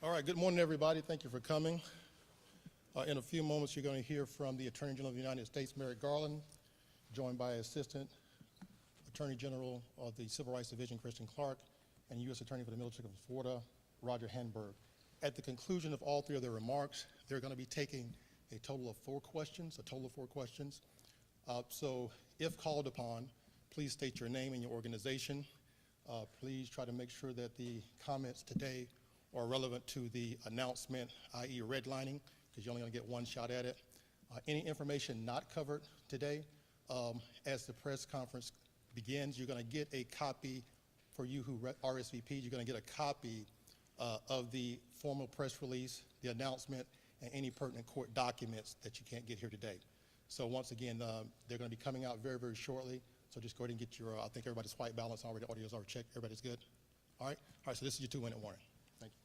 All right, good morning, everybody. Thank you for coming. In a few moments, you're going to hear from the Attorney General of the United States, Merrick Garland, joined by Assistant Attorney General of the Civil Rights Division, Kristen Clark, and U.S. Attorney for the Middle District of Florida, Roger Handberg. At the conclusion of all three of their remarks, they're going to be taking a total of four questions. So if called upon, please state your name and your organization. Please try to make sure that the comments today are relevant to the announcement, i.e. redlining, because you're only going to get one shot at it. Any information not covered today, as the press conference begins, you're going to get a copy for you who RSVP'd. You're going to get a copy of the formal press release, the announcement, and any pertinent court documents that you can't get here today. So once again, they're going to be coming out very, very shortly. So just go ahead and get your, I think everybody's white balance already, audio's already checked. Everybody's good? All right, so this is your 2-minute warning. Thank you.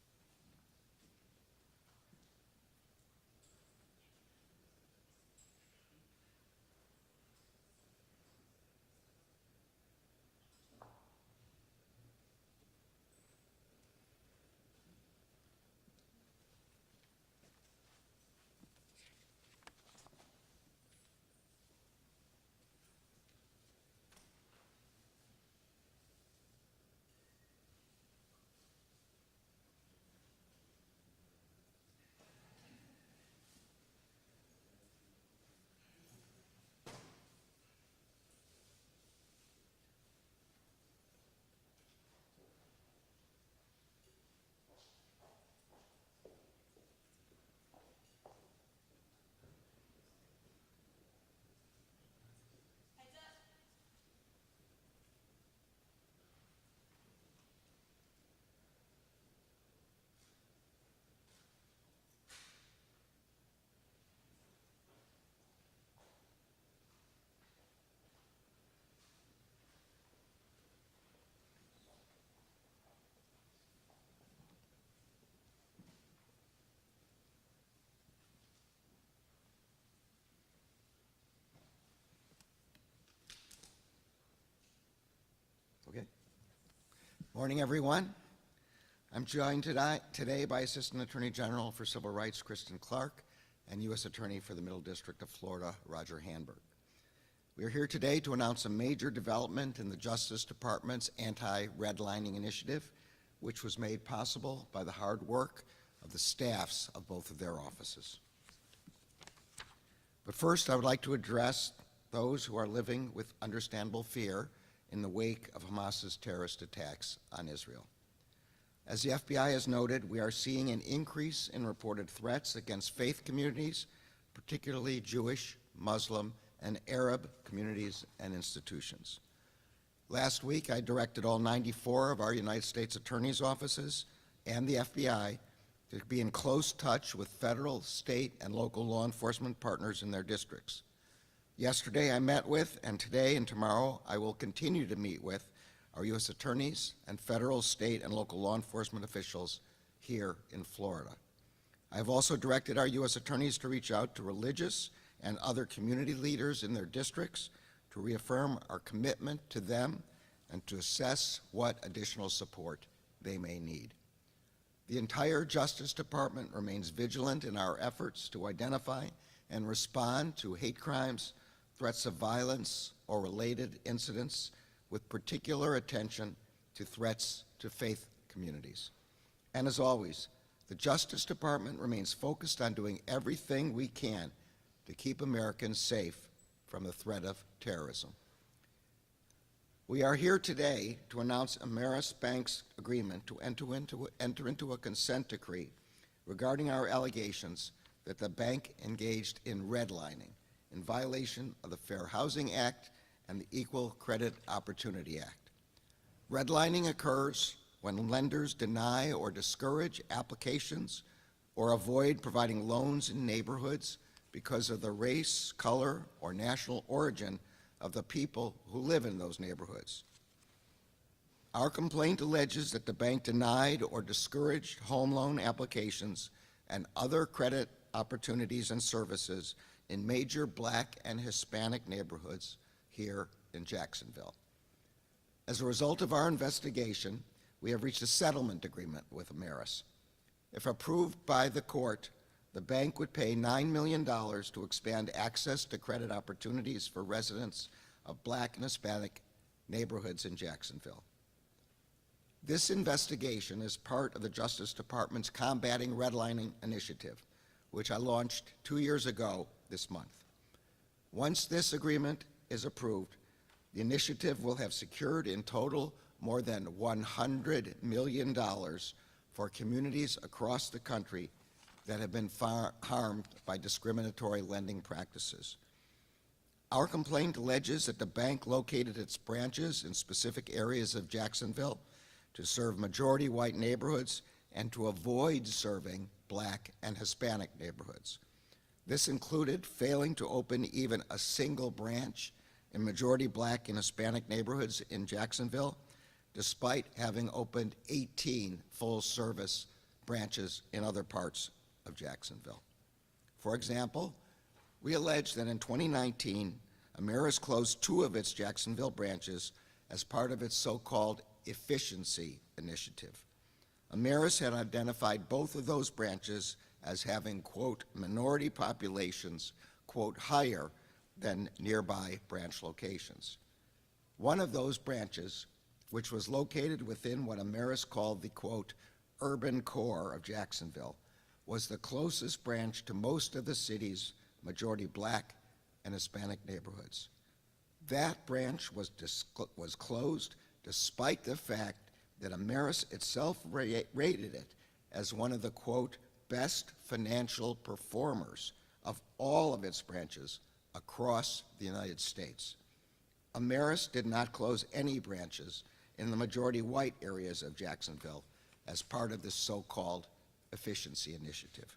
Okay. Morning, everyone. I'm joined today by Assistant Attorney General for Civil Rights, Kristen Clark, and U.S. Attorney for the Middle District of Florida, Roger Handberg. We are here today to announce a major development in the Justice Department's anti-redlining initiative, which was made possible by the hard work of the staffs of both of their offices. But first, I would like to address those who are living with understandable fear in the wake of Hamas's terrorist attacks on Israel. As the FBI has noted, we are seeing an increase in reported threats against faith communities, particularly Jewish, Muslim, and Arab communities and institutions. Last week, I directed all 94 of our United States attorneys' offices and the FBI to be in close touch with federal, state, and local law enforcement partners in their districts. Yesterday I met with, and today and tomorrow I will continue to meet with, our U.S. attorneys and federal, state, and local law enforcement officials here in Florida. I have also directed our U.S. attorneys to reach out to religious and other community leaders in their districts to reaffirm our commitment to them and to assess what additional support they may need. The entire Justice Department remains vigilant in our efforts to identify and respond to hate crimes, threats of violence, or related incidents, with particular attention to threats to faith communities. And as always, the Justice Department remains focused on doing everything we can to keep Americans safe from the threat of terrorism. We are here today to announce Ameris Bank's agreement to enter into a consent decree regarding our allegations that the bank engaged in redlining in violation of the Fair Housing Act and the Equal Credit Opportunity Act. Redlining occurs when lenders deny or discourage applications or avoid providing loans in neighborhoods because of the race, color, or national origin of the people who live in those neighborhoods. Our complaint alleges that the bank denied or discouraged home loan applications and other credit opportunities and services in major Black and Hispanic neighborhoods here in Jacksonville. As a result of our investigation, we have reached a settlement agreement with Ameris. If approved by the court, the bank would pay $9 million to expand access to credit opportunities for residents of Black and Hispanic neighborhoods in Jacksonville. This investigation is part of the Justice Department's Combating Redlining Initiative, which I launched 2 years ago this month. Once this agreement is approved, the initiative will have secured in total more than $100 million for communities across the country that have been harmed by discriminatory lending practices. Our complaint alleges that the bank located its branches in specific areas of Jacksonville to serve majority white neighborhoods and to avoid serving Black and Hispanic neighborhoods. This included failing to open even a single branch in majority Black and Hispanic neighborhoods in Jacksonville, despite having opened 18 full-service branches in other parts of Jacksonville. For example, we allege that in 2019, Ameris closed 2 of its Jacksonville branches as part of its so-called efficiency initiative. Ameris had identified both of those branches as having, quote, minority populations, quote, higher than nearby branch locations. One of those branches, which was located within what Ameris called the, quote, urban core of Jacksonville, was the closest branch to most of the city's majority Black and Hispanic neighborhoods. That branch was closed despite the fact that Ameris itself rated it as one of the, quote, best financial performers of all of its branches across the United States. Ameris did not close any branches in the majority white areas of Jacksonville as part of this so-called efficiency initiative.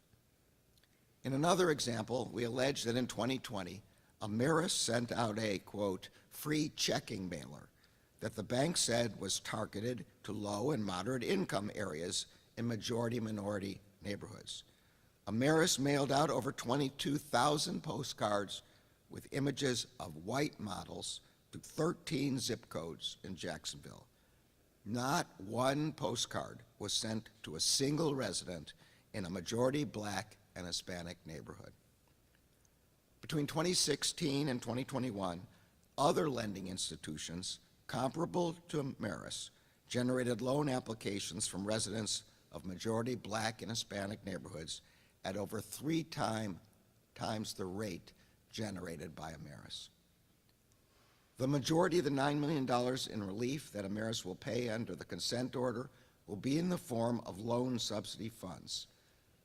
In another example, we allege that in 2020, Ameris sent out a, quote, free checking mailer that the bank said was targeted to low and moderate income areas in majority minority neighborhoods. Ameris mailed out over 22,000 postcards with images of white models to 13 zip codes in Jacksonville. Not one postcard was sent to a single resident in a majority Black and Hispanic neighborhood. Between 2016 and 2021, other lending institutions comparable to Ameris generated loan applications from residents of majority Black and Hispanic neighborhoods at over 3 times the rate generated by Ameris. The majority of the $9 million in relief that Ameris will pay under the consent order will be in the form of loan subsidy funds.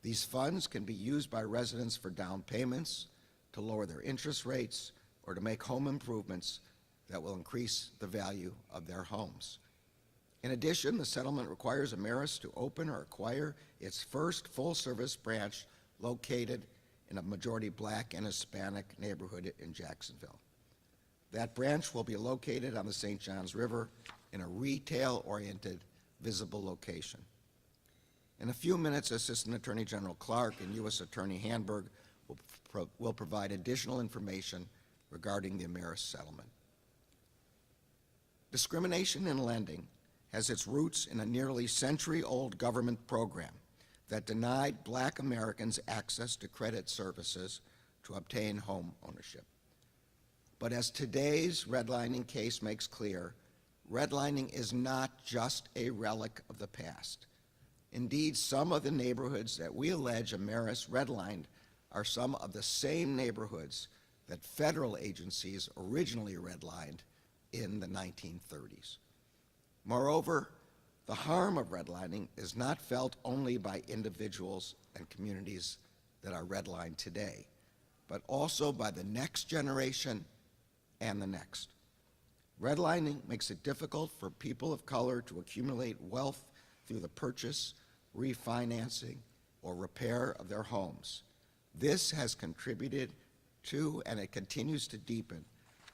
These funds can be used by residents for down payments, to lower their interest rates, or to make home improvements that will increase the value of their homes. In addition, the settlement requires Ameris to open or acquire its first full-service branch located in a majority Black and Hispanic neighborhood in Jacksonville. That branch will be located on the St. Johns River in a retail-oriented, visible location. In a few minutes, Assistant Attorney General Clark and U.S. Attorney Handberg will provide additional information regarding the Ameris settlement. Discrimination in lending has its roots in a nearly century-old government program that denied Black Americans access to credit services to obtain home ownership. But as today's redlining case makes clear, redlining is not just a relic of the past. Indeed, some of the neighborhoods that we allege Ameris redlined are some of the same neighborhoods that federal agencies originally redlined in the 1930s. Moreover, the harm of redlining is not felt only by individuals and communities that are redlined today, but also by the next generation and the next. Redlining makes it difficult for people of color to accumulate wealth through the purchase, refinancing, or repair of their homes. This has contributed to, and it continues to deepen,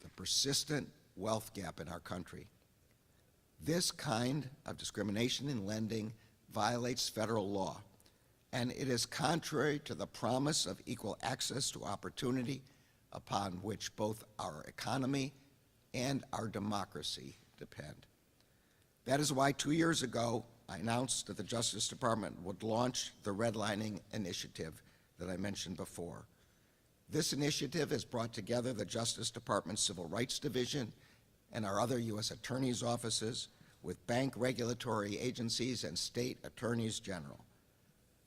the persistent wealth gap in our country. This kind of discrimination in lending violates federal law, and it is contrary to the promise of equal access to opportunity upon which both our economy and our democracy depend. That is why 2 years ago, I announced that the Justice Department would launch the Redlining Initiative that I mentioned before. This initiative has brought together the Justice Department's Civil Rights Division and our other U.S. Attorney's offices with bank regulatory agencies and state attorneys general.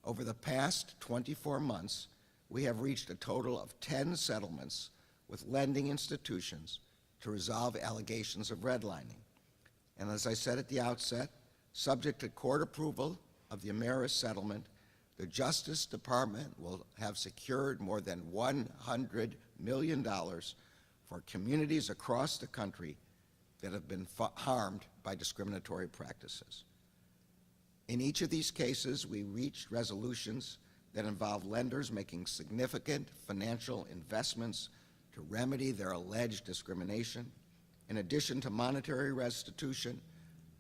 Over the past 24 months, we have reached a total of 10 settlements with lending institutions to resolve allegations of redlining. And as I said at the outset, subject to court approval of the Ameris settlement, the Justice Department will have secured more than $100 million for communities across the country that have been harmed by discriminatory practices. In each of these cases, we reached resolutions that involve lenders making significant financial investments to remedy their alleged discrimination. In addition to monetary restitution,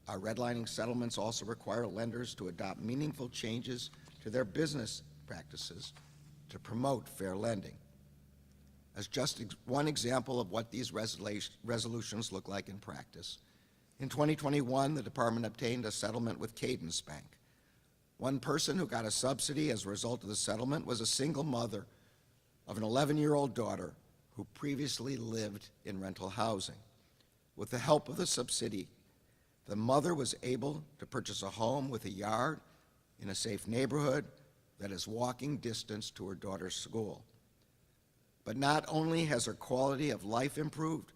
our redlining settlements also require lenders to adopt meaningful changes to their business practices to promote fair lending. As just one example of what these resolutions look like in practice, in 2021, the department obtained a settlement with Cadence Bank. One person who got a subsidy as a result of the settlement was a single mother of an 11-year-old daughter who previously lived in rental housing. With the help of the subsidy, the mother was able to purchase a home with a yard in a safe neighborhood that is walking distance to her daughter's school. But not only has her quality of life improved,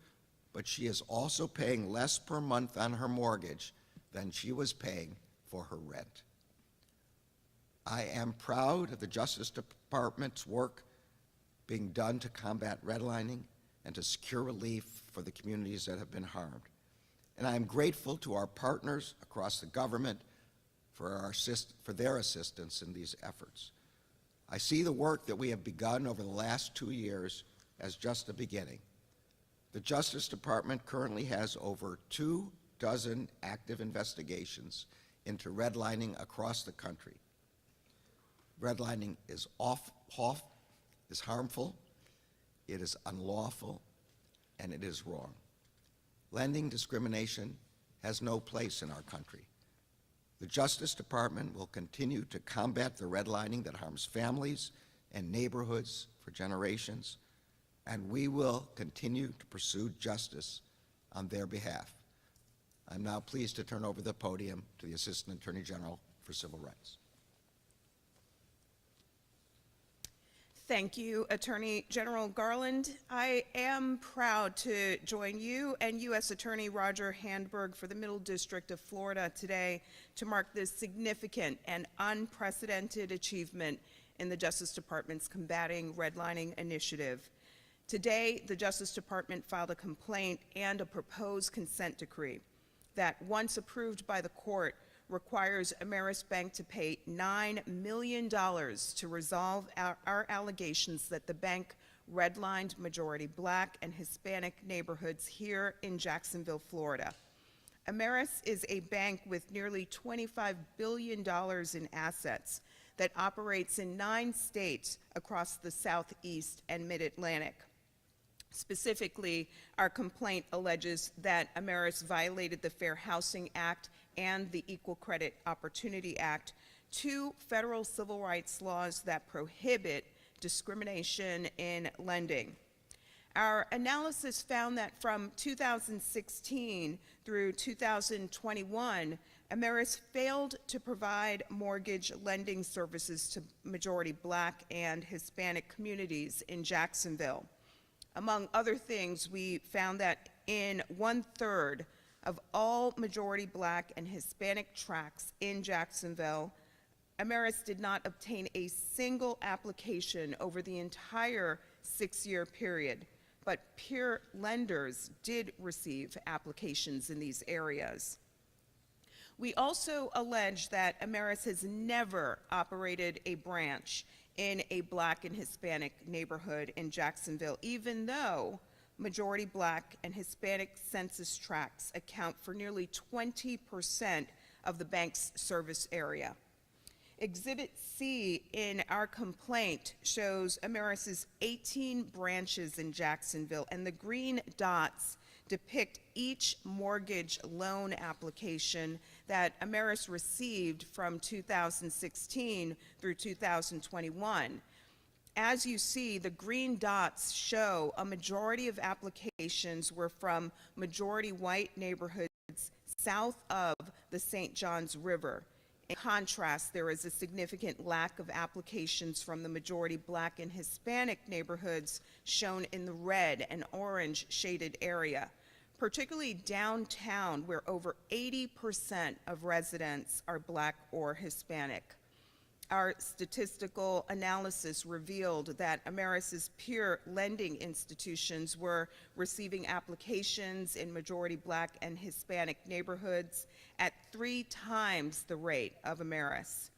but she is also paying less per month on her mortgage than she was paying for her rent. I am proud of the Justice Department's work being done to combat redlining and to secure relief for the communities that have been harmed. And I am grateful to our partners across the government for their assistance in these efforts. I see the work that we have begun over the last 2 years as just the beginning. The Justice Department currently has over 24 active investigations into redlining across the country. Redlining is harmful, it is unlawful, and it is wrong. Lending discrimination has no place in our country. The Justice Department will continue to combat the redlining that harms families and neighborhoods for generations, and we will continue to pursue justice on their behalf. I'm now pleased to turn over the podium to the Assistant Attorney General for Civil Rights. Thank you, Attorney General Garland. I am proud to join you and U.S. Attorney Roger Handberg for the Middle District of Florida today to mark this significant and unprecedented achievement in the Justice Department's Combating Redlining Initiative. Today, the Justice Department filed a complaint and a proposed consent decree that, once approved by the court, requires Ameris Bank to pay $9 million to resolve our allegations that the bank redlined majority Black and Hispanic neighborhoods here in Jacksonville, Florida. Ameris is a bank with nearly $25 billion in assets that operates in 9 states across the Southeast and Mid-Atlantic. Specifically, our complaint alleges that Ameris violated the Fair Housing Act and the Equal Credit Opportunity Act, 2 federal civil rights laws that prohibit discrimination in lending. Our analysis found that from 2016 through 2021, Ameris failed to provide mortgage lending services to majority Black and Hispanic communities in Jacksonville. Among other things, we found that in 1/3 of all majority Black and Hispanic tracts in Jacksonville, Ameris did not obtain a single application over the entire 6-year period, but peer lenders did receive applications in these areas. We also allege that Ameris has never operated a branch in a Black and Hispanic neighborhood in Jacksonville, even though majority Black and Hispanic census tracts account for nearly 20% of the bank's service area. Exhibit C in our complaint shows Ameris's 18 branches in Jacksonville, and the green dots depict each mortgage loan application that Ameris received from 2016 through 2021. As you see, the green dots show a majority of applications were from majority white neighborhoods south of the St. Johns River. In contrast, there is a significant lack of applications from the majority Black and Hispanic neighborhoods shown in the red and orange shaded area, particularly downtown, where over 80% of residents are Black or Hispanic. Our statistical analysis revealed that Ameris' peer lending institutions were receiving applications in majority Black and Hispanic neighborhoods at 3 times the rate of Ameris.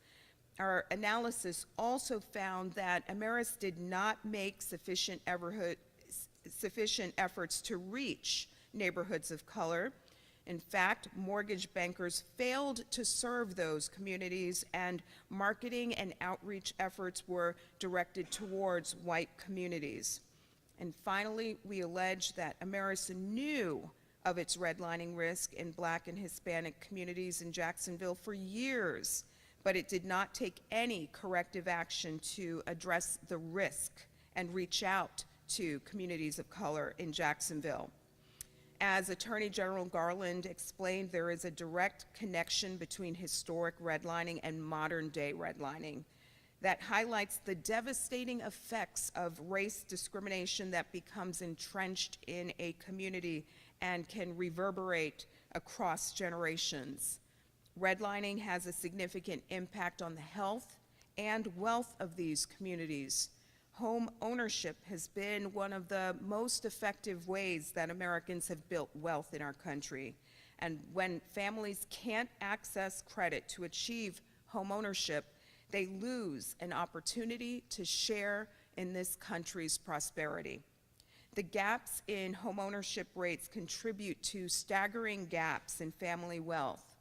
Our analysis also found that Ameris did not make sufficient efforts to reach neighborhoods of color. In fact, mortgage bankers failed to serve those communities, and marketing and outreach efforts were directed towards white communities. And finally, we allege that Ameris knew of its redlining risk in Black and Hispanic communities in Jacksonville for years, but it did not take any corrective action to address the risk and reach out to communities of color in Jacksonville. As Attorney General Garland explained, there is a direct connection between historic redlining and modern day redlining that highlights the devastating effects of race discrimination that becomes entrenched in a community and can reverberate across generations. Redlining has a significant impact on the health and wealth of these communities. Home ownership has been one of the most effective ways that Americans have built wealth in our country. And when families can't access credit to achieve home ownership, they lose an opportunity to share in this country's prosperity. The gaps in home ownership rates contribute to staggering gaps in family wealth.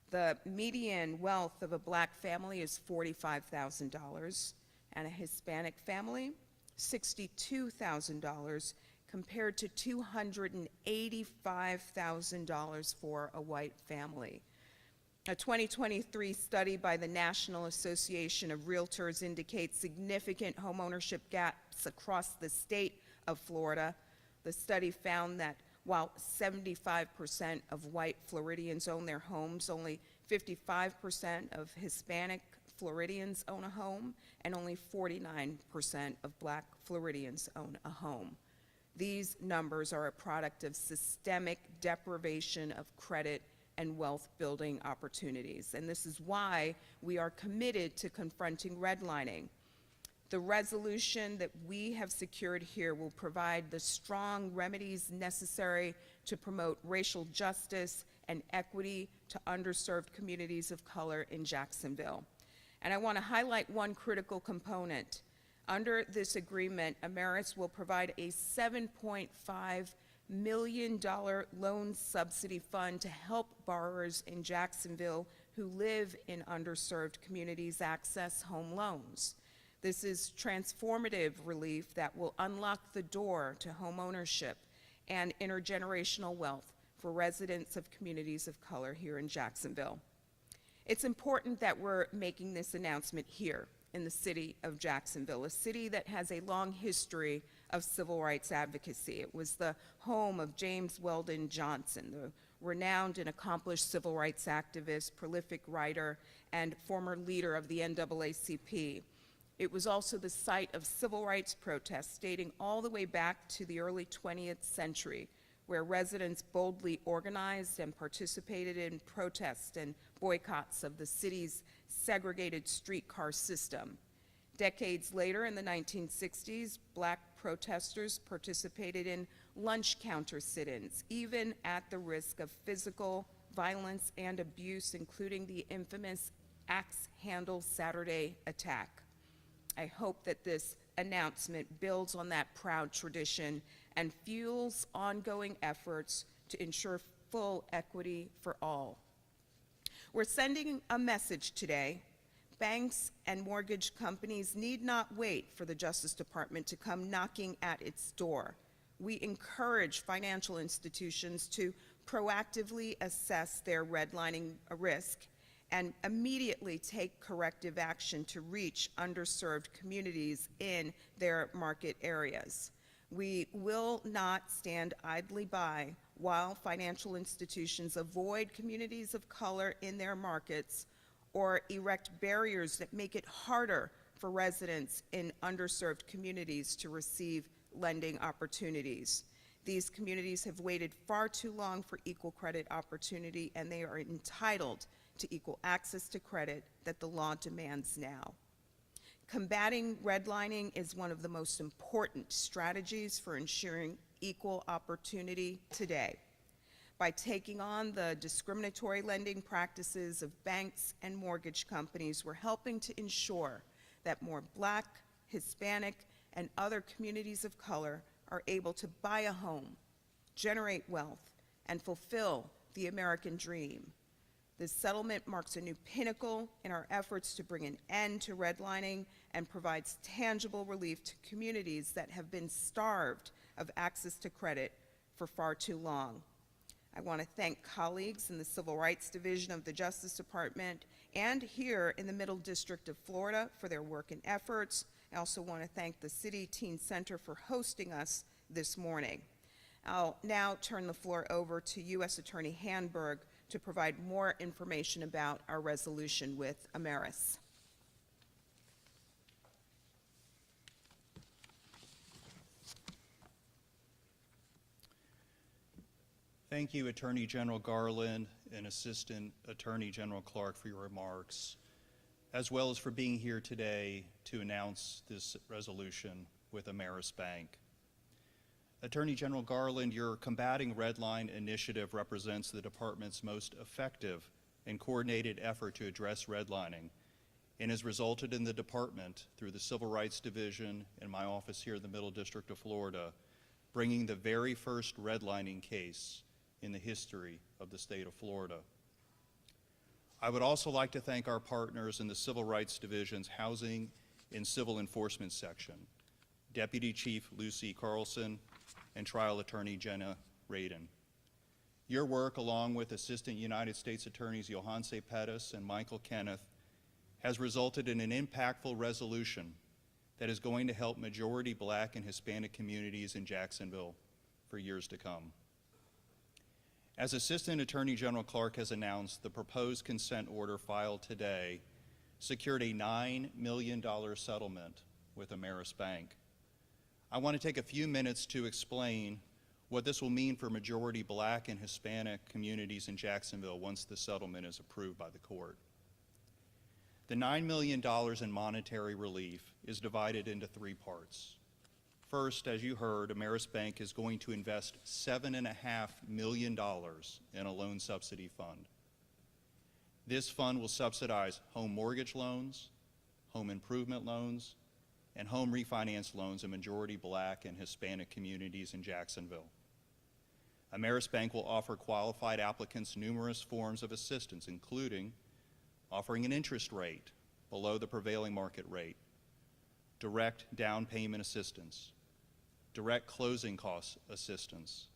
The median wealth of a Black family is $45,000. And a Hispanic family, $62,000, compared to $285,000 for a white family. A 2023 study by the National Association of Realtors indicates significant homeownership gaps across the state of Florida. The study found that while 75% of white Floridians own their homes, only 55% of Hispanic Floridians own a home, and only 49% of Black Floridians own a home. These numbers are a product of systemic deprivation of credit and wealth building opportunities, and this is why we are committed to confronting redlining. The resolution that we have secured here will provide the strong remedies necessary to promote racial justice and equity to underserved communities of color in Jacksonville. And I want to highlight one critical component. Under this agreement, Ameris will provide a $7.5 million loan subsidy fund to help borrowers in Jacksonville who live in underserved communities access home loans. This is transformative relief that will unlock the door to home ownership and intergenerational wealth for residents of communities of color here in Jacksonville. It's important that we're making this announcement here in the city of Jacksonville, a city that has a long history of civil rights advocacy. It was the home of James Weldon Johnson, the renowned and accomplished civil rights activist, prolific writer, and former leader of the NAACP. It was also the site of civil rights protests dating all the way back to the early 20th century, where residents boldly organized and participated in protests and boycotts of the city's segregated streetcar system. Decades later, in the 1960s, Black protesters participated in lunch counter sit-ins, even at the risk of physical violence and abuse, including the infamous Axe Handle Saturday attack. I hope that this announcement builds on that proud tradition and fuels ongoing efforts to ensure full equity for all. We're sending a message today. Banks and mortgage companies need not wait for the Justice Department to come knocking at its door. We encourage financial institutions to proactively assess their redlining risk, and immediately take corrective action to reach underserved communities in their market areas. We will not stand idly by while financial institutions avoid communities of color in their markets or erect barriers that make it harder for residents in underserved communities to receive lending opportunities. These communities have waited far too long for equal credit opportunity, and they are entitled to equal access to credit that the law demands now. Combating redlining is one of the most important strategies for ensuring equal opportunity today. By taking on the discriminatory lending practices of banks and mortgage companies, we're helping to ensure that more Black, Hispanic, and other communities of color are able to buy a home, generate wealth, and fulfill the American dream. This settlement marks a new pinnacle in our efforts to bring an end to redlining and provides tangible relief to communities that have been starved of access to credit for far too long. I want to thank colleagues in the Civil Rights Division of the Justice Department and here in the Middle District of Florida for their work and efforts. I also want to thank the City Teen Center for hosting us this morning. I'll now turn the floor over to U.S. Attorney Handberg to provide more information about our resolution with Ameris. Thank you, Attorney General Garland and Assistant Attorney General Clark, for your remarks, as well as for being here today to announce this resolution with Ameris Bank. Attorney General Garland, your Combating Redline Initiative represents the department's most effective and coordinated effort to address redlining and has resulted in the department, through the Civil Rights Division and my office here in the Middle District of Florida, bringing the very first redlining case in the history of the state of Florida. I would also like to thank our partners in the Civil Rights Division's Housing and Civil Enforcement Section, Deputy Chief Lucy Carlson and Trial Attorney Jenna Radin. Your work, along with Assistant United States Attorneys Johanse Pettis and Michael Kenneth, has resulted in an impactful resolution that is going to help majority Black and Hispanic communities in Jacksonville for years to come. As Assistant Attorney General Clark has announced, the proposed consent order filed today secured a $9 million settlement with Ameris Bank. I want to take a few minutes to explain what this will mean for majority Black and Hispanic communities in Jacksonville once the settlement is approved by the court. The $9 million in monetary relief is divided into three parts. First, as you heard, Ameris Bank is going to invest $7.5 million in a loan subsidy fund. This fund will subsidize home mortgage loans, home improvement loans, and home refinance loans in majority Black and Hispanic communities in Jacksonville. Ameris Bank will offer qualified applicants numerous forms of assistance, including offering an interest rate below the prevailing market rate, direct down payment assistance, direct closing cost assistance,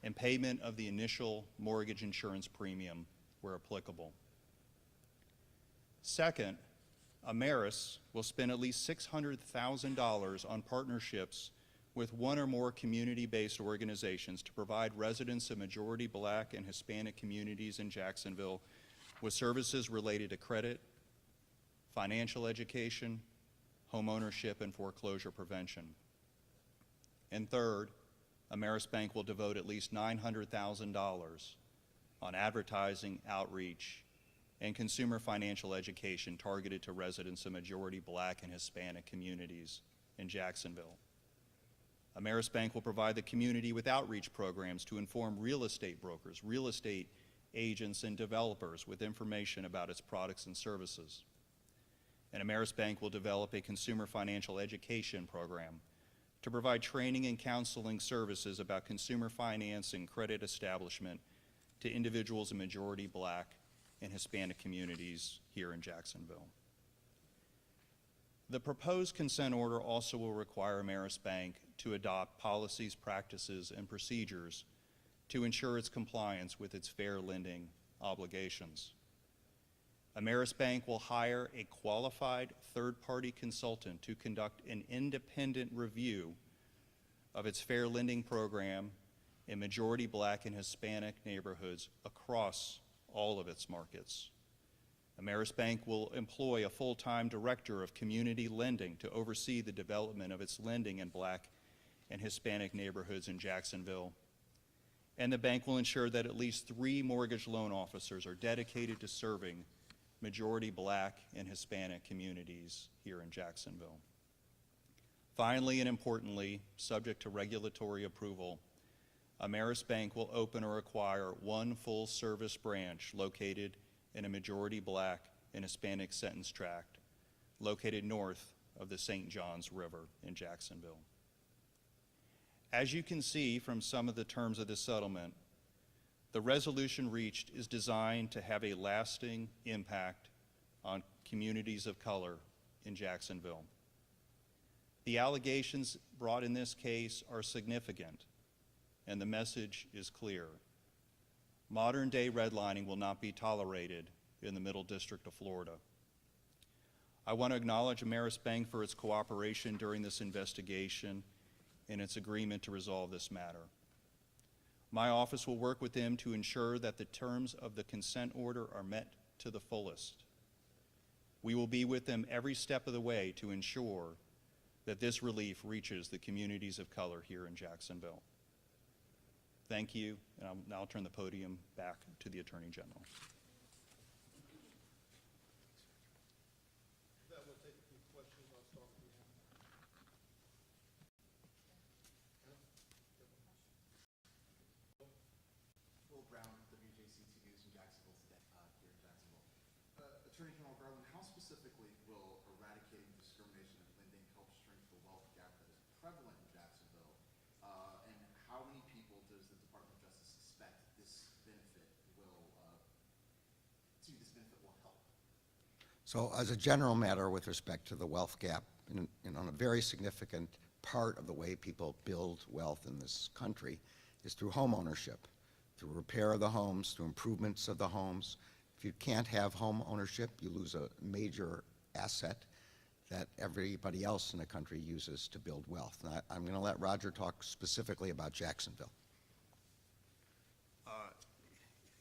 and payment of the initial mortgage insurance premium where applicable. Second, Ameris will spend at least $600,000 on partnerships with one or more community-based organizations to provide residents of majority Black and Hispanic communities in Jacksonville with services related to credit, financial education, home ownership, and foreclosure prevention. And third, Ameris Bank will devote at least $900,000 on advertising, outreach, and consumer financial education targeted to residents of majority Black and Hispanic communities in Jacksonville. Ameris Bank will provide the community with outreach programs to inform real estate brokers, real estate agents, and developers with information about its products and services. And Ameris Bank will develop a consumer financial education program to provide training and counseling services about consumer finance and credit establishment to individuals in majority Black and Hispanic communities here in Jacksonville. The proposed consent order also will require Ameris Bank to adopt policies, practices, and procedures to ensure its compliance with its fair lending obligations. Ameris Bank will hire a qualified third-party consultant to conduct an independent review of its fair lending program in majority Black and Hispanic neighborhoods across all of its markets. Ameris Bank will employ a full-time director of community lending to oversee the development of its lending in Black and Hispanic neighborhoods in Jacksonville. And the bank will ensure that at least 3 mortgage loan officers are dedicated to serving majority Black and Hispanic communities here in Jacksonville. Finally and importantly, subject to regulatory approval, Ameris Bank will open or acquire 1 full-service branch located in a majority Black and Hispanic census tract located north of the St. Johns River in Jacksonville. As you can see from some of the terms of the settlement, the resolution reached is designed to have a lasting impact on communities of color in Jacksonville. The allegations brought in this case are significant, and the message is clear. Modern-day redlining will not be tolerated in the Middle District of Florida. I want to acknowledge Ameris Bank for its cooperation during this investigation and its agreement to resolve this matter. My office will work with them to ensure that the terms of the consent order are met to the fullest. We will be with them every step of the way to ensure that this relief reaches the communities of color here in Jacksonville. Thank you, and I'll now turn the podium back to the Attorney General. That will take a few questions. I'll start with you. Will Brown, WJCT News in Jacksonville today, here in Jacksonville. Attorney General Garland, how specifically will eradicating discrimination in lending help shrink the wealth gap that is prevalent in Jacksonville? And how many people does the Department of Justice expect this benefit will help? So as a general matter with respect to the wealth gap, on a very significant part of the way people build wealth in this country is through home ownership, through repair of the homes, through improvements of the homes. If you can't have home ownership, you lose a major asset that everybody else in the country uses to build wealth. And I'm going to let Roger talk specifically about Jacksonville.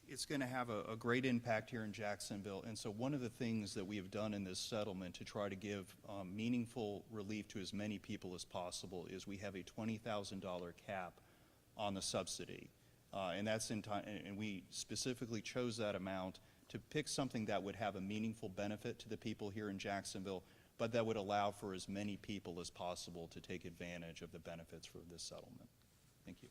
It's going to have a great impact here in Jacksonville, and so one of the things that we have done in this settlement to try to give meaningful relief to as many people as possible is we have a $20,000 cap on the subsidy, and that's in time. And we specifically chose that amount to pick something that would have a meaningful benefit to the people here in Jacksonville, but that would allow for as many people as possible to take advantage of the benefits for this settlement. Thank you.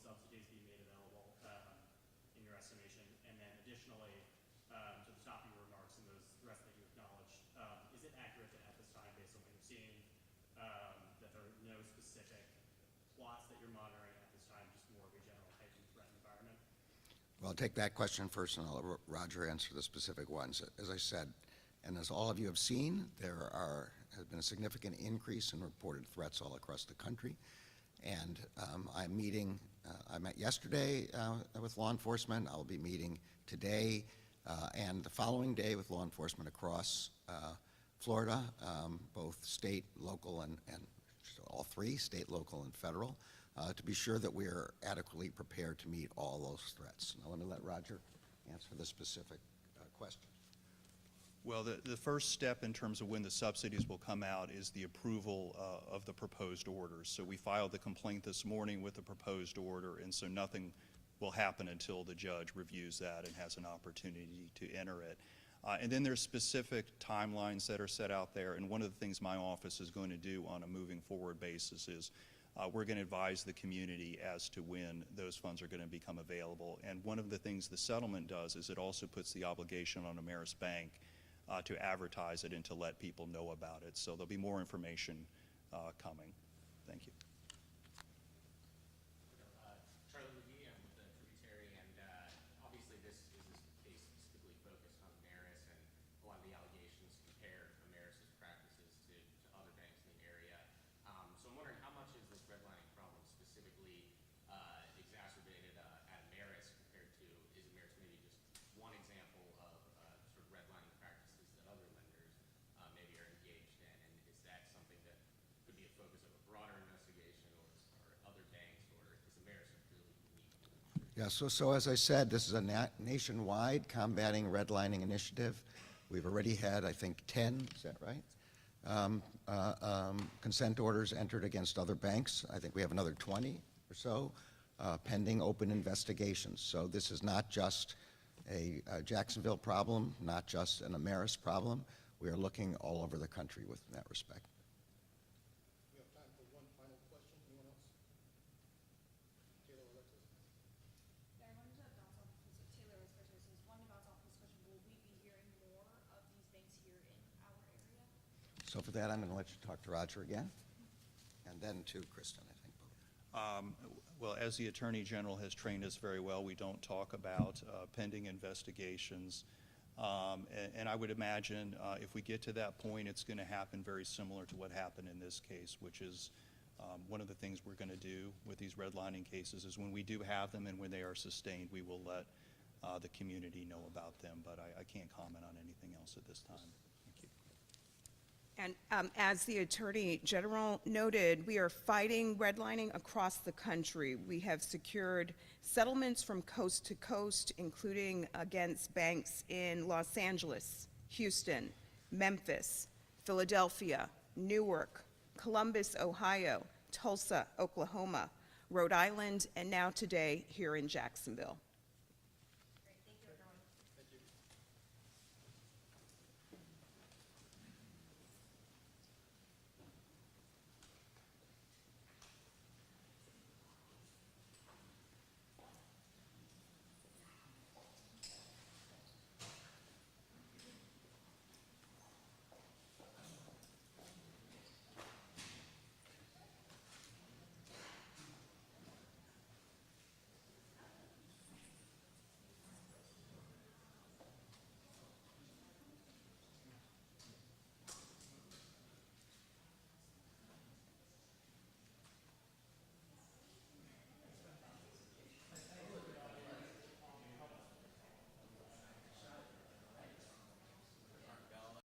Subsidies be made available in your estimation? And then additionally, to the top of your remarks and the rest that you acknowledged, is it accurate that at this time, based on what you're seeing, that there are no specific plots that you're monitoring at this time, just more of a general heightened threat environment? Well, I'll take that question first, and I'll let Roger answer the specific ones. As I said, and as all of you have seen, there has been a significant increase in reported threats all across the country. And I met yesterday with law enforcement. I'll be meeting today and the following day with law enforcement across Florida, both state, local, and all 3, state, local, and federal, to be sure that we are adequately prepared to meet all those threats. And I want to let Roger answer the specific question. Well, the first step in terms of when the subsidies will come out is the approval of the proposed orders. So we filed the complaint this morning with the proposed order, and so nothing will happen until the judge reviews that and has an opportunity to enter it. And then there's specific timelines that are set out there, and one of the things my office is going to do on a moving forward basis is we're going to advise the community as to when those funds are going to become available. And one of the things the settlement does is it also puts the obligation on Ameris Bank to advertise it and to let people know about it. So there'll be more information coming. Thank you. Charlie, Yeah, so as I said, this is a nationwide Combating Redlining Initiative. We've already had, I think, 10, is that right? Consent orders entered against other banks. I think we have another 20 or so pending open investigations. So this is not just a Jacksonville problem, not just an Ameris problem. We are looking all over the country with that respect. We have time for one final question. Anyone else? Taylor, Alexis? Yeah, I wanted to bounce off because Taylor was first. So one to bounce off this question: will we be hearing more of these banks here in our area? So for that, I'm going to let you talk to Roger again, and then to Kristen, I think. Well, as the Attorney General has trained us very well, we don't talk about pending investigations. And I would imagine if we get to that point, it's going to happen very similar to what happened in this case, which is one of the things we're going to do with these redlining cases is when we do have them and when they are sustained, we will let the community know about them. But I can't comment on anything else at this time. Thank you. And as the Attorney General noted, we are fighting redlining across the country. We have secured settlements from coast to coast, including against banks in Los Angeles, Houston, Memphis, Philadelphia, Newark, Columbus, Ohio, Tulsa, Oklahoma, Rhode Island, and now today here in Jacksonville.